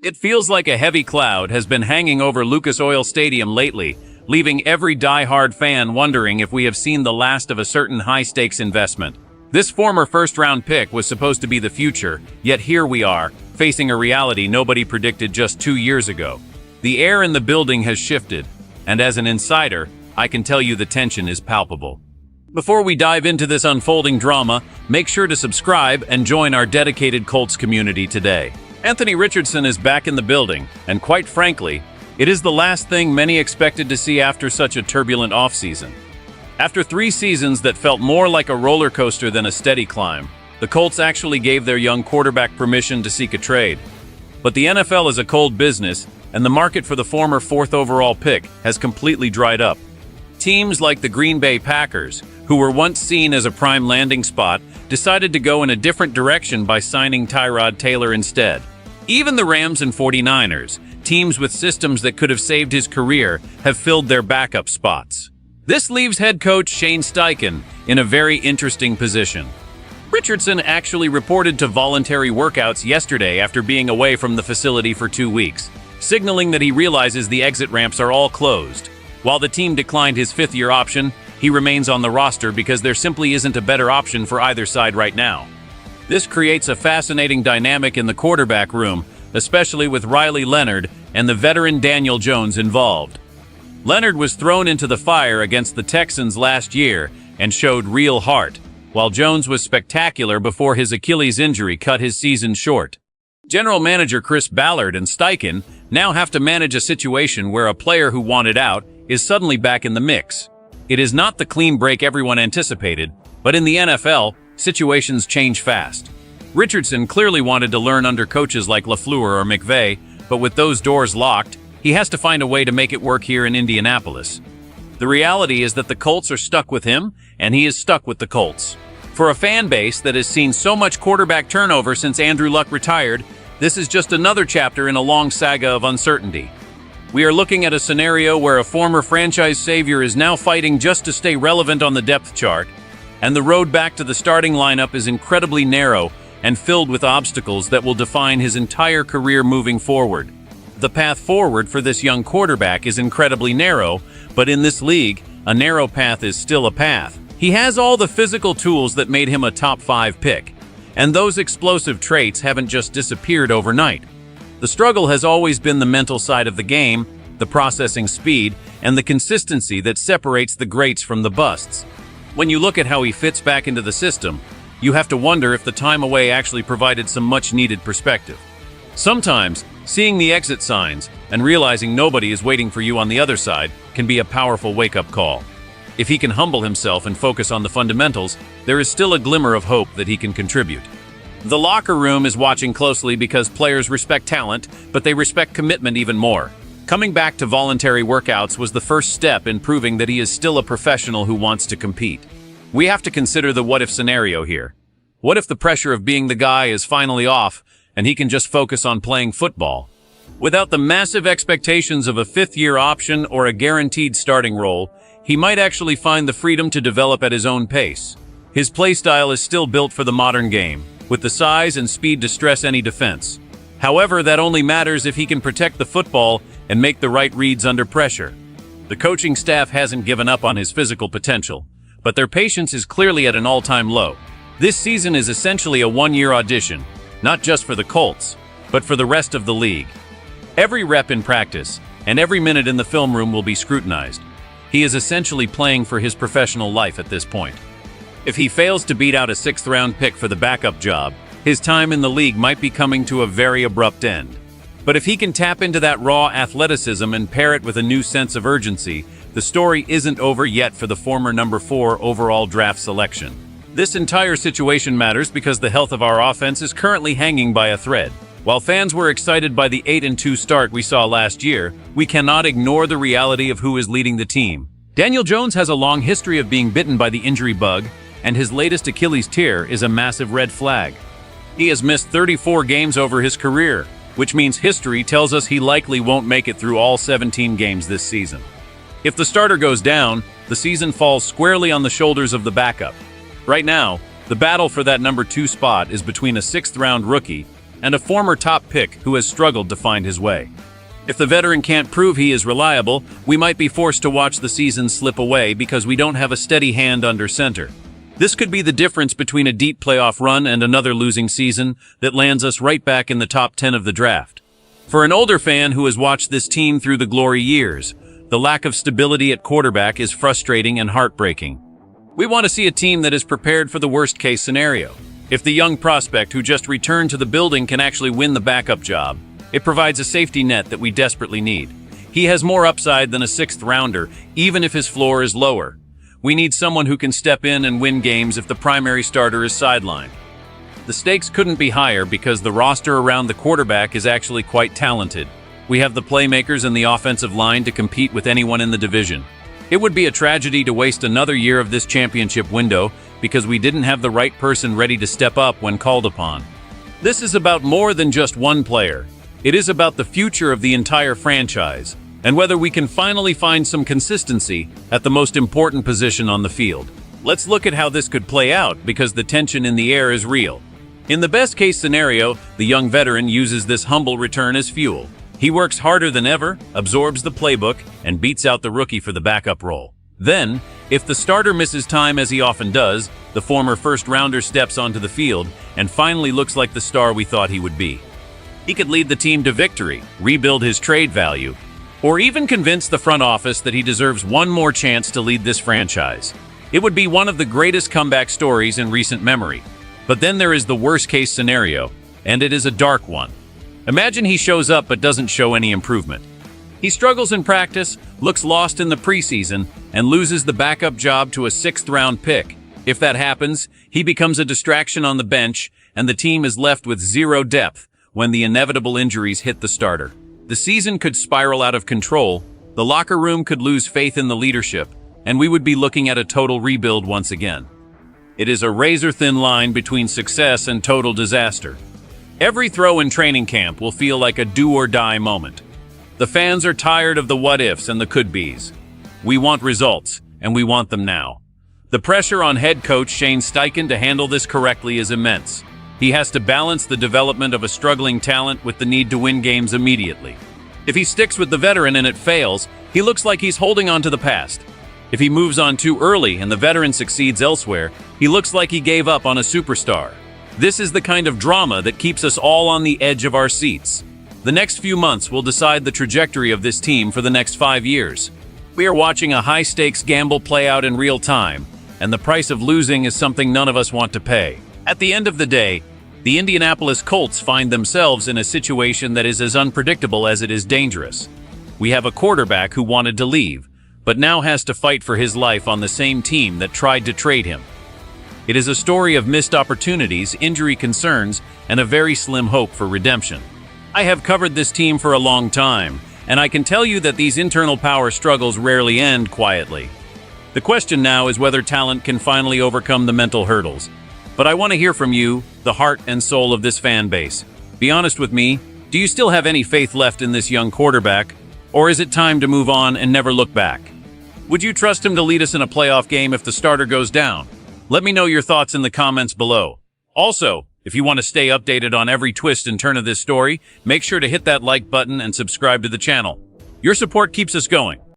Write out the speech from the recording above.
It feels like a heavy cloud has been hanging over Lucas Oil Stadium lately, leaving every die-hard fan wondering if we have seen the last of a certain high-stakes investment. This former first-round pick was supposed to be the future, yet here we are, facing a reality nobody predicted just 2 years ago. The air in the building has shifted, and as an insider, I can tell you the tension is palpable. Before we dive into this unfolding drama, make sure to subscribe and join our dedicated Colts community today. Anthony Richardson is back in the building, and quite frankly, it is the last thing many expected to see after such a turbulent offseason. After 3 seasons that felt more like a roller coaster than a steady climb, the Colts actually gave their young quarterback permission to seek a trade. But the NFL is a cold business, and the market for the former 4th overall pick has completely dried up. Teams like the Green Bay Packers, who were once seen as a prime landing spot, decided to go in a different direction by signing Tyrod Taylor instead. Even the Rams and 49ers, teams with systems that could have saved his career, have filled their backup spots. This leaves head coach Shane Steichen in a very interesting position. Richardson actually reported to voluntary workouts yesterday after being away from the facility for 2 weeks, signaling that he realizes the exit ramps are all closed. While the team declined his 5th-year option, he remains on the roster because there simply isn't a better option for either side right now. This creates a fascinating dynamic in the quarterback room, especially with Riley Leonard and the veteran Daniel Jones involved. Leonard was thrown into the fire against the Texans last year and showed real heart, while Jones was spectacular before his Achilles injury cut his season short. General manager Chris Ballard and Steichen now have to manage a situation where a player who wanted out is suddenly back in the mix. It is not the clean break everyone anticipated, but in the NFL, situations change fast. Richardson clearly wanted to learn under coaches like LaFleur or McVay, but with those doors locked, he has to find a way to make it work here in Indianapolis. The reality is that the Colts are stuck with him, and he is stuck with the Colts. For a fan base that has seen so much quarterback turnover since Andrew Luck retired, this is just another chapter in a long saga of uncertainty. We are looking at a scenario where a former franchise savior is now fighting just to stay relevant on the depth chart, and the road back to the starting lineup is incredibly narrow and filled with obstacles that will define his entire career moving forward. The path forward for this young quarterback is incredibly narrow, but in this league, a narrow path is still a path. He has all the physical tools that made him a top 5 pick, and those explosive traits haven't just disappeared overnight. The struggle has always been the mental side of the game, the processing speed, and the consistency that separates the greats from the busts. When you look at how he fits back into the system, you have to wonder if the time away actually provided some much-needed perspective. Sometimes, seeing the exit signs and realizing nobody is waiting for you on the other side can be a powerful wake-up call. If he can humble himself and focus on the fundamentals, there is still a glimmer of hope that he can contribute. The locker room is watching closely because players respect talent, but they respect commitment even more. Coming back to voluntary workouts was the first step in proving that he is still a professional who wants to compete. We have to consider the what-if scenario here. What if the pressure of being the guy is finally off and he can just focus on playing football? Without the massive expectations of a 5th-year option or a guaranteed starting role, he might actually find the freedom to develop at his own pace. His play style is still built for the modern game, with the size and speed to stress any defense. However, that only matters if he can protect the football and make the right reads under pressure. The coaching staff hasn't given up on his physical potential, but their patience is clearly at an all-time low. This season is essentially a 1-year audition, not just for the Colts, but for the rest of the league. Every rep in practice and every minute in the film room will be scrutinized. He is essentially playing for his professional life at this point. If he fails to beat out a 6th-round pick for the backup job, his time in the league might be coming to a very abrupt end. But if he can tap into that raw athleticism and pair it with a new sense of urgency, the story isn't over yet for the former number 4 overall draft selection. This entire situation matters because the health of our offense is currently hanging by a thread. While fans were excited by the 8-2 start we saw last year, we cannot ignore the reality of who is leading the team. Daniel Jones has a long history of being bitten by the injury bug, and his latest Achilles tear is a massive red flag. He has missed 34 games over his career, which means history tells us he likely won't make it through all 17 games this season. If the starter goes down, the season falls squarely on the shoulders of the backup. Right now, the battle for that number 2 spot is between a 6th-round rookie and a former top pick who has struggled to find his way. If the veteran can't prove he is reliable, we might be forced to watch the season slip away because we don't have a steady hand under center. This could be the difference between a deep playoff run and another losing season that lands us right back in the top 10 of the draft. For an older fan who has watched this team through the glory years, the lack of stability at quarterback is frustrating and heartbreaking. We want to see a team that is prepared for the worst-case scenario. If the young prospect who just returned to the building can actually win the backup job, it provides a safety net that we desperately need. He has more upside than a sixth-rounder, even if his floor is lower. We need someone who can step in and win games if the primary starter is sidelined. The stakes couldn't be higher because the roster around the quarterback is actually quite talented. We have the playmakers and the offensive line to compete with anyone in the division. It would be a tragedy to waste another year of this championship window because we didn't have the right person ready to step up when called upon. This is about more than just one player. It is about the future of the entire franchise, and whether we can finally find some consistency at the most important position on the field. Let's look at how this could play out because the tension in the air is real. In the best-case scenario, the young veteran uses this humble return as fuel. He works harder than ever, absorbs the playbook, and beats out the rookie for the backup role. Then, if the starter misses time as he often does, the former first-rounder steps onto the field and finally looks like the star we thought he would be. He could lead the team to victory, rebuild his trade value, or even convince the front office that he deserves one more chance to lead this franchise. It would be one of the greatest comeback stories in recent memory. But then there is the worst-case scenario, and it is a dark one. Imagine he shows up but doesn't show any improvement. He struggles in practice, looks lost in the preseason, and loses the backup job to a sixth-round pick. If that happens, he becomes a distraction on the bench, and the team is left with zero depth when the inevitable injuries hit the starter. The season could spiral out of control, the locker room could lose faith in the leadership, and we would be looking at a total rebuild once again. It is a razor-thin line between success and total disaster. Every throw in training camp will feel like a do-or-die moment. The fans are tired of the what-ifs and the could-bes. We want results, and we want them now. The pressure on head coach Shane Steichen to handle this correctly is immense. He has to balance the development of a struggling talent with the need to win games immediately. If he sticks with the veteran and it fails, he looks like he's holding on to the past. If he moves on too early and the veteran succeeds elsewhere, he looks like he gave up on a superstar. This is the kind of drama that keeps us all on the edge of our seats. The next few months will decide the trajectory of this team for the next 5 years. We are watching a high-stakes gamble play out in real time, and the price of losing is something none of us want to pay. At the end of the day, the Indianapolis Colts find themselves in a situation that is as unpredictable as it is dangerous. We have a quarterback who wanted to leave, but now has to fight for his life on the same team that tried to trade him. It is a story of missed opportunities, injury concerns, and a very slim hope for redemption. I have covered this team for a long time, and I can tell you that these internal power struggles rarely end quietly. The question now is whether talent can finally overcome the mental hurdles. But I want to hear from you, the heart and soul of this fan base. Be honest with me, do you still have any faith left in this young quarterback? Or is it time to move on and never look back? Would you trust him to lead us in a playoff game if the starter goes down? Let me know your thoughts in the comments below. Also, if you want to stay updated on every twist and turn of this story, make sure to hit that like button and subscribe to the channel. Your support keeps us going.